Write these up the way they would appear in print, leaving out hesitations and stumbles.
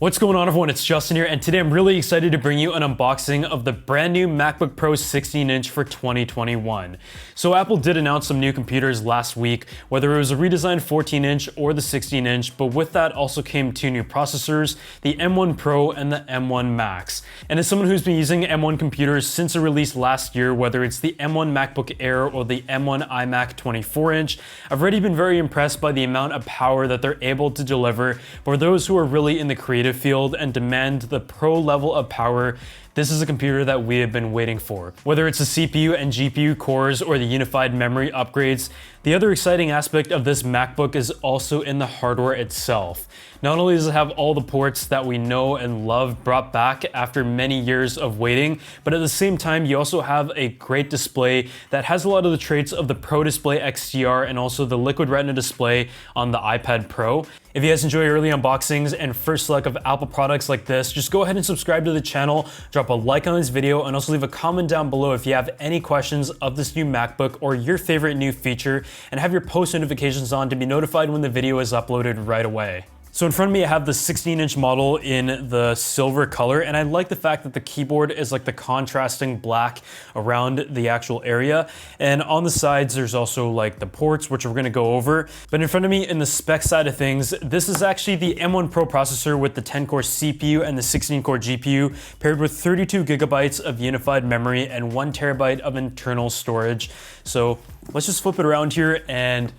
What's going on, everyone? It's Justin here, and today I'm really excited to bring you an unboxing of the brand new MacBook Pro 16-inch for 2021. So Apple did announce some new computers last week, whether it was a redesigned 14-inch or the 16-inch, but with that also came two new processors, the M1 Pro and the M1 Max. And as someone who's been using M1 computers since it released last year, whether it's the M1 MacBook Air or the M1 iMac 24-inch, I've already been very impressed by the amount of power that they're able to deliver for those who are really in the creative field and demand the pro level of power. This is a computer that we have been waiting for. Whether it's the CPU and GPU cores or the unified memory upgrades, the other exciting aspect of this MacBook is also in the hardware itself. Not only does it have all the ports that we know and love brought back after many years of waiting, but at the same time, you also have a great display that has a lot of the traits of the Pro Display XDR and also the Liquid Retina display on the iPad Pro. If you guys enjoy early unboxings and first look of Apple products like this, just go ahead and subscribe to the channel, drop a like on this video, and also leave a comment down below if you have any questions of this new MacBook or your favorite new feature, and have your post notifications on to be notified when the video is uploaded right away. So in front of me, I have the 16-inch model in the silver color, and I like the fact that the keyboard is like the contrasting black around the actual area. And on the sides, there's also like the ports, which we're gonna go over. But in front of me, in the spec side of things, this is actually the M1 Pro processor with the 10-core CPU and the 16-core GPU, paired with 32 gigabytes of unified memory and 1 terabyte of internal storage. So let's just flip it around here and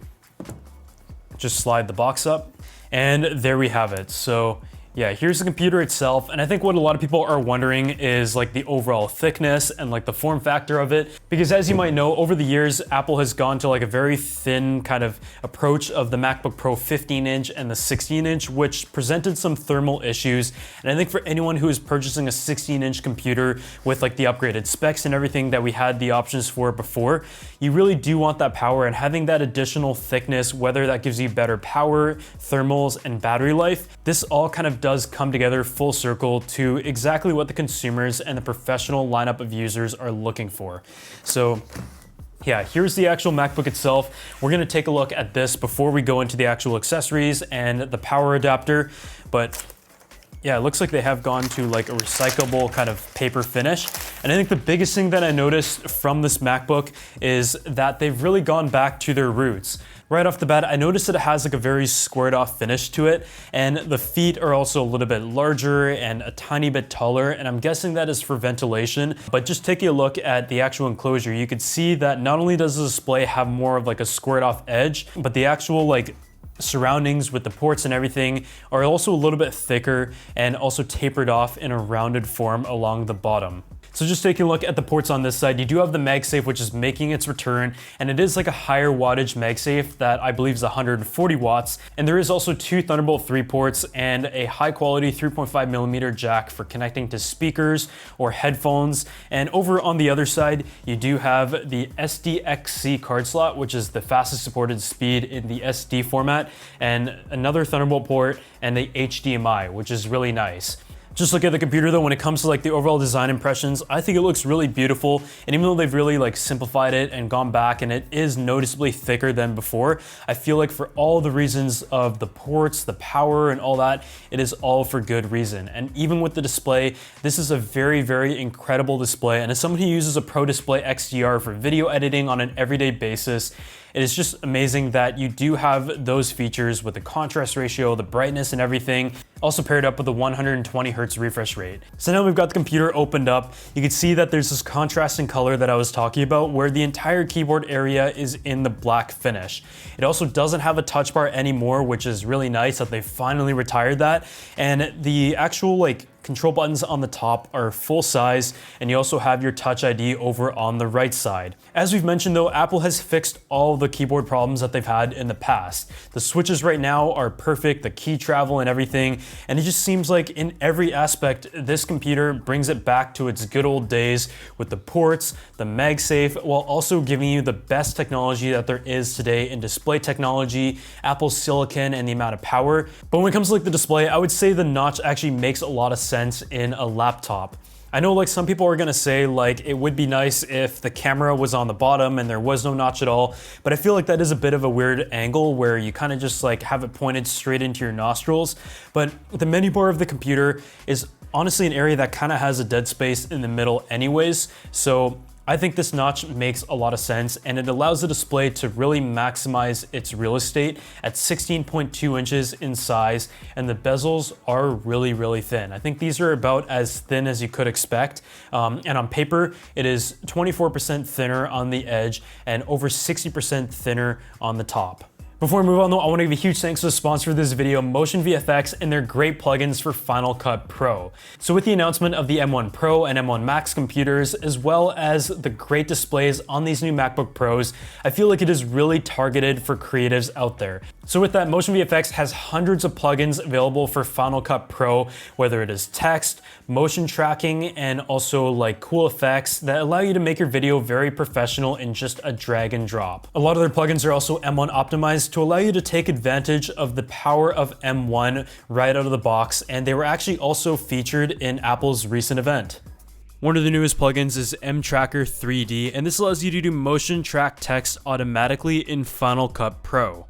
just slide the box up. And there we have it. So yeah, here's the computer itself. And I think what a lot of people are wondering is like the overall thickness and like the form factor of it. Because as you might know, over the years, Apple has gone to like a very thin kind of approach of the MacBook Pro 15-inch and the 16-inch, which presented some thermal issues. And I think for anyone who is purchasing a 16-inch computer with like the upgraded specs and everything that we had the options for before, you really do want that power, and having that additional thickness, whether that gives you better power, thermals, and battery life, this all kind of does come together full circle to exactly what the consumers and the professional lineup of users are looking for. So yeah, here's the actual MacBook itself. We're gonna take a look at this before we go into the actual accessories and the power adapter. But yeah, it looks like they have gone to like a recyclable kind of paper finish. And I think the biggest thing that I noticed from this MacBook is that they've really gone back to their roots. Right off the bat, I noticed that it has like a very squared off finish to it, and the feet are also a little bit larger and a tiny bit taller, and I'm guessing that is for ventilation. But just taking a look at the actual enclosure, you could see that not only does the display have more of like a squared off edge, but the actual like surroundings with the ports and everything are also a little bit thicker and also tapered off in a rounded form along the bottom. So just taking a look at the ports on this side, you do have the MagSafe, which is making its return, and it is like a higher wattage MagSafe that I believe is 140 watts. And there is also two Thunderbolt 3 ports and a high quality 3.5mm jack for connecting to speakers or headphones. And over on the other side, you do have the SDXC card slot, which is the fastest supported speed in the SD format, and another Thunderbolt port and the HDMI, which is really nice. Just look at the computer though, when it comes to like the overall design impressions, I think it looks really beautiful. And even though they've really like simplified it and gone back and it is noticeably thicker than before, I feel like for all the reasons of the ports, the power and all that, it is all for good reason. And even with the display, this is a very, very incredible display. And as someone who uses a Pro Display XDR for video editing on an everyday basis, it is just amazing that you do have those features with the contrast ratio, the brightness and everything, also paired up with the 120 Hz refresh rate. So now we've got the computer opened up. You can see that there's this contrasting color that I was talking about where the entire keyboard area is in the black finish. It also doesn't have a touch bar anymore, which is really nice that they finally retired that. And the actual like control buttons on the top are full size, and you also have your Touch ID over on the right side. As we've mentioned though, Apple has fixed all the keyboard problems that they've had in the past. The switches right now are perfect, the key travel and everything, and it just seems like in every aspect, this computer brings it back to its good old days with the ports, the MagSafe, while also giving you the best technology that there is today in display technology, Apple's silicon, and the amount of power. But when it comes to like the display, I would say the notch actually makes a lot of sense in a laptop. I know like some people are gonna say like it would be nice if the camera was on the bottom and there was no notch at all, but I feel like that is a bit of a weird angle where you kind of just like have it pointed straight into your nostrils. But the menu bar of the computer is honestly an area that kind of has a dead space in the middle anyways. So I think this notch makes a lot of sense, and it allows the display to really maximize its real estate at 16.2 inches in size, and the bezels are really thin. I think these are about as thin as you could expect, and on paper, it is 24% thinner on the edge and over 60% thinner on the top. Before we move on though, I want to give a huge thanks to the sponsor of this video, Motion VFX, and their great plugins for Final Cut Pro. So with the announcement of the M1 Pro and M1 Max computers, as well as the great displays on these new MacBook Pros, I feel like it is really targeted for creatives out there. So with that, Motion VFX has hundreds of plugins available for Final Cut Pro, whether it is text, motion tracking, and also like cool effects that allow you to make your video very professional in just a drag and drop. A lot of their plugins are also M1 optimized to allow you to take advantage of the power of M1 right out of the box, and they were actually also featured in Apple's recent event. One of the newest plugins is mTracker 3D, and this allows you to do motion track text automatically in Final Cut Pro.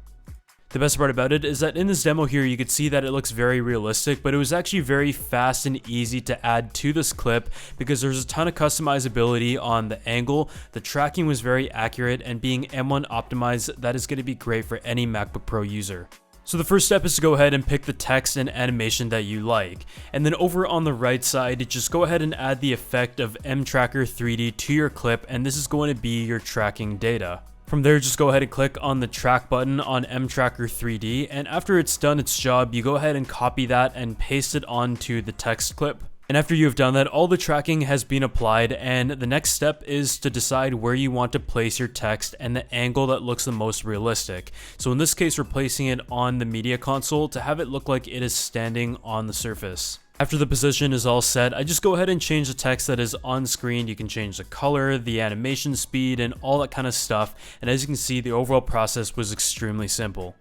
The best part about it is that in this demo here, you could see that it looks very realistic, but it was actually very fast and easy to add to this clip because there's a ton of customizability on the angle. The tracking was very accurate, and being M1 optimized, that is going to be great for any MacBook Pro user. So the first step is to go ahead and pick the text and animation that you like. And then over on the right side, just go ahead and add the effect of mTracker 3D to your clip, and this is going to be your tracking data. From there, just go ahead and click on the track button on mTracker 3D, and after it's done its job, you go ahead and copy that and paste it onto the text clip. And after you've done that, all the tracking has been applied, and the next step is to decide where you want to place your text and the angle that looks the most realistic. So in this case, we're placing it on the media console to have it look like it is standing on the surface. After the position is all set, I just go ahead and change the text that is on screen. You can change the color, the animation speed, and all that kind of stuff. And as you can see, the overall process was extremely simple.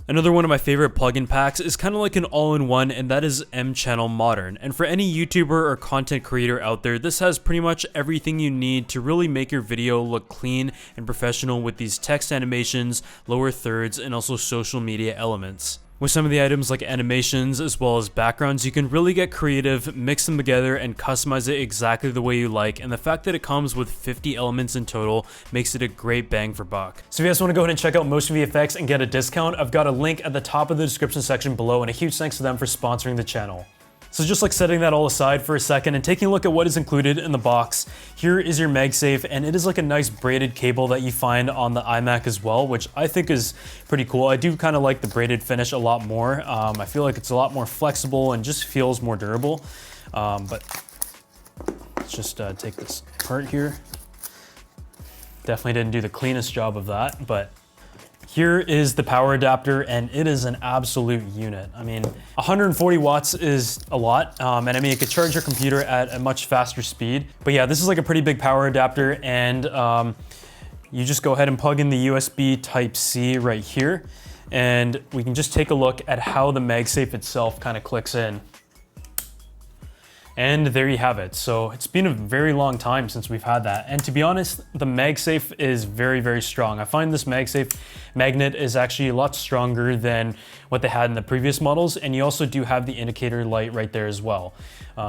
Another one of my favorite plugin packs is kind of like an all-in-one, and that is mChannel Modern. And for any YouTuber or content creator out there, this has pretty much everything you need to really make your video look clean and professional with these text animations, lower thirds, and also social media elements. With some of the items like animations as well as backgrounds, you can really get creative, mix them together, and customize it exactly the way you like, and the fact that it comes with 50 elements in total makes it a great bang for buck. So if you guys want to go ahead and check out Motion VFX and get a discount, I've got a link at the top of the description section below, and a huge thanks to them for sponsoring the channel. So just like setting that all aside for a second and taking a look at what is included in the box, here is your MagSafe, and it is like a nice braided cable that you find on the iMac as well, which I think is pretty cool. I do kind of like the braided finish a lot more. I feel like it's a lot more flexible and just feels more durable. But let's just take this apart here. Definitely didn't do the cleanest job of that, but here is the power adapter, and it is an absolute unit. I mean, 140 watts is a lot, and I mean, it could charge your computer at a much faster speed. But yeah, this is like a pretty big power adapter, and you just go ahead and plug in the USB Type-C right here, and we can just take a look at how the MagSafe itself kind of clicks in. And there you have it. So it's been a very long time since we've had that. And to be honest, the MagSafe is very strong. I find this MagSafe magnet is actually a lot stronger than what they had in the previous models. And you also do have the indicator light right there as well.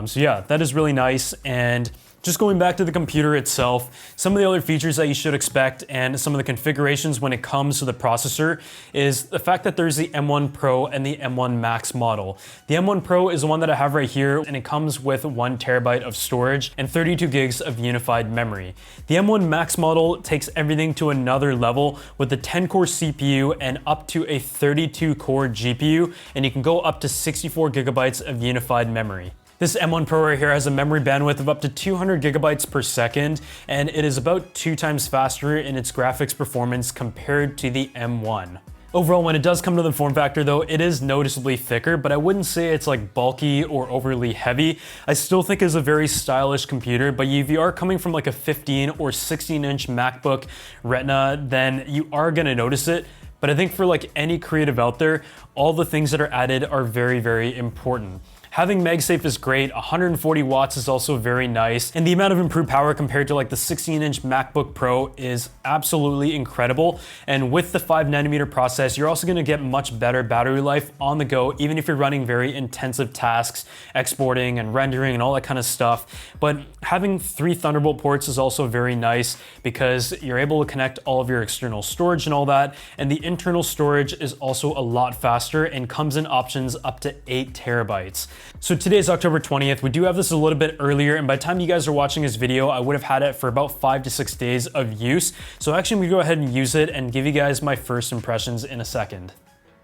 So yeah, that is really nice. And just going back to the computer itself, some of the other features that you should expect and some of the configurations when it comes to the processor is the fact that there's the M1 Pro and the M1 Max model. The M1 Pro is the one that I have right here, and it comes with 1 terabyte of storage and 32 gigs of unified memory. The M1 Max model takes everything to another level with a 10-core CPU and up to a 32-core GPU, and you can go up to 64 gigabytes of unified memory. This M1 Pro right here has a memory bandwidth of up to 200 gigabytes per second, and it is about 2 times faster in its graphics performance compared to the M1. Overall, when it does come to the form factor though, it is noticeably thicker, but I wouldn't say it's like bulky or overly heavy. I still think it's a very stylish computer, but if you are coming from like a 15 or 16-inch MacBook Retina, then you are gonna notice it. But I think for like any creative out there, all the things that are added are very important. Having MagSafe is great, 140 watts is also very nice, and the amount of improved power compared to like the 16-inch MacBook Pro is absolutely incredible. And with the 5nm process, you're also gonna get much better battery life on the go, even if you're running very intensive tasks, exporting and rendering and all that kind of stuff. But having 3 Thunderbolt ports is also very nice because you're able to connect all of your external storage and all that, and the internal storage is also a lot faster and comes in options up to 8 terabytes. So today is October 20th. We do have this a little bit earlier, and by the time you guys are watching this video, I would have had it for about 5 to 6 days of use. So actually, I'm gonna go ahead and use it and give you guys my first impressions in a second.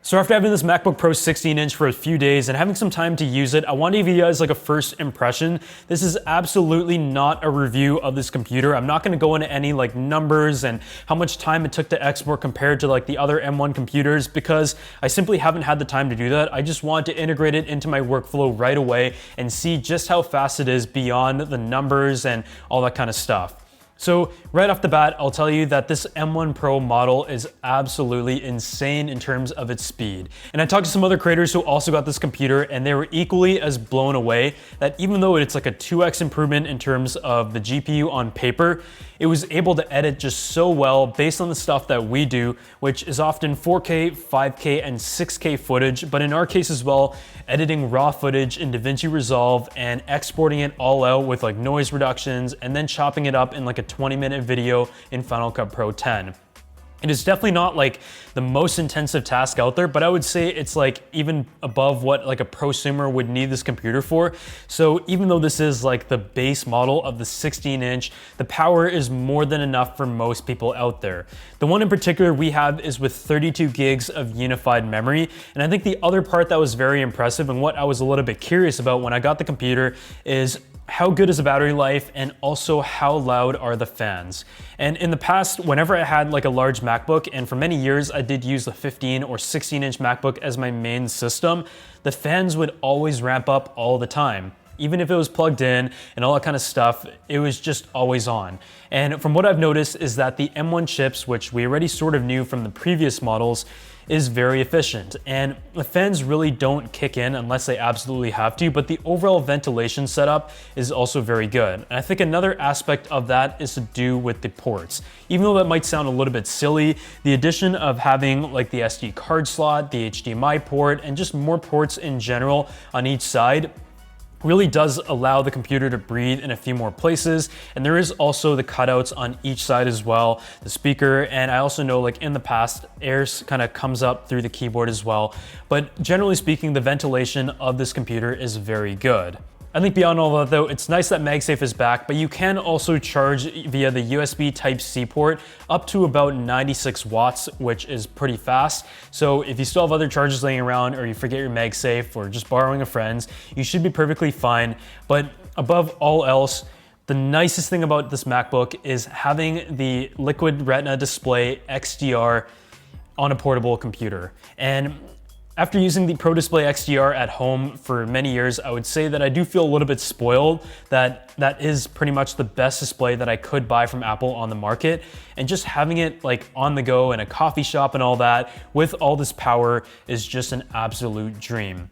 So after having this MacBook Pro 16-inch for a few days and having some time to use it, I want to give you guys like a first impression. This is absolutely not a review of this computer. I'm not going to go into any like numbers and how much time it took to export compared to like the other M1 computers, because I simply haven't had the time to do that. I just want to integrate it into my workflow right away and see just how fast it is beyond the numbers and all that kind of stuff. So right off the bat, I'll tell you that this M1 Pro model is absolutely insane in terms of its speed. And I talked to some other creators who also got this computer, and they were equally as blown away that even though it's like a 2x improvement in terms of the GPU on paper, it was able to edit just so well based on the stuff that we do, which is often 4K, 5K, and 6K footage, but in our case as well, editing raw footage in DaVinci Resolve and exporting it all out with like noise reductions and then chopping it up in like a 20-minute video in Final Cut Pro 10. It is definitely not like the most intensive task out there, but I would say it's like even above what like a prosumer would need this computer for. So even though this is like the base model of the 16-inch, the power is more than enough for most people out there. The one in particular we have is with 32 gigs of unified memory. And I think the other part that was very impressive and what I was a little bit curious about when I got the computer is how good is the battery life and also how loud are the fans. And in the past, whenever I had like a large MacBook, and for many years I did use the 15 or 16-inch MacBook as my main system, the fans would always ramp up all the time. Even if it was plugged in and all that kind of stuff, it was just always on. And from what I've noticed is that the M1 chips, which we already sort of knew from the previous models, is very efficient. And the fans really don't kick in unless they absolutely have to, but the overall ventilation setup is also very good. And I think another aspect of that is to do with the ports. Even though that might sound a little bit silly, the addition of having like the SD card slot, the HDMI port, and just more ports in general on each side really does allow the computer to breathe in a few more places. And there is also the cutouts on each side as well, the speaker, and I also know like in the past, air kind of comes up through the keyboard as well. But generally speaking, the ventilation of this computer is very good. I think beyond all that though, it's nice that MagSafe is back, but you can also charge via the USB Type-C port up to about 96 watts, which is pretty fast. So if you still have other chargers laying around or you forget your MagSafe or just borrowing a friend's, you should be perfectly fine. But above all else, the nicest thing about this MacBook is having the Liquid Retina Display XDR on a portable computer. And after using the Pro Display XDR at home for many years, I would say that I do feel a little bit spoiled that that is pretty much the best display that I could buy from Apple on the market. And just having it like on the go in a coffee shop and all that with all this power is just an absolute dream.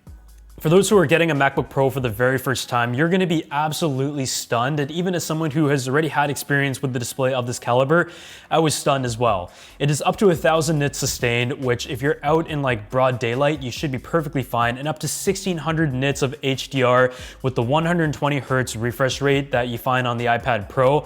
For those who are getting a MacBook Pro for the very first time, you're gonna be absolutely stunned. And even as someone who has already had experience with the display of this caliber, I was stunned as well. It is up to 1000 nits sustained, which if you're out in like broad daylight, you should be perfectly fine, and up to 1600 nits of HDR with the 120 Hertz refresh rate that you find on the iPad Pro.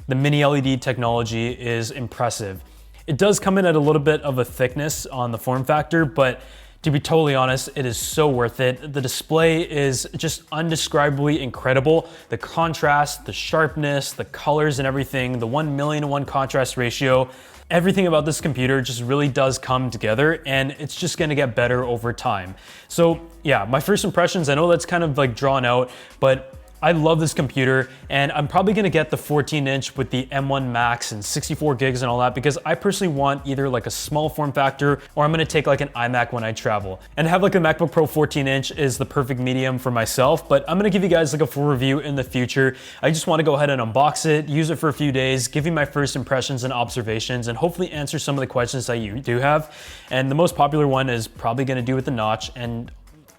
The mini LED technology is impressive. It does come in at a little bit of a thickness on the form factor, but to be totally honest, it is so worth it. The display is just undescribably incredible. The contrast, the sharpness, the colors and everything, the 1,000,000:1 contrast ratio, everything about this computer just really does come together, and it's just gonna get better over time. So yeah, my first impressions, I know that's kind of like drawn out, but I love this computer, and I'm probably gonna get the 14-inch with the M1 Max and 64 gigs and all that, because I personally want either like a small form factor, or I'm gonna take like an iMac when I travel. And to have like a MacBook Pro 14-inch is the perfect medium for myself, but I'm gonna give you guys like a full review in the future. I just wanna go ahead and unbox it, use it for a few days, give you my first impressions and observations, and hopefully answer some of the questions that you do have. And the most popular one is probably gonna do with the notch, and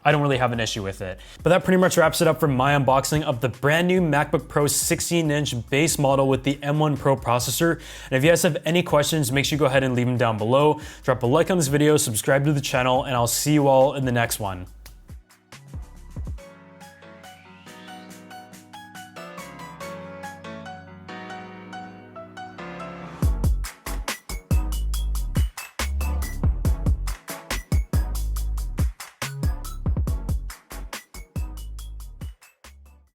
I don't really have an issue with it. But that pretty much wraps it up for my unboxing of the brand new MacBook Pro 16-inch base model with the M1 Pro processor. And if you guys have any questions, make sure you go ahead and leave them down below. Drop a like on this video, subscribe to the channel, and I'll see you all in the next one.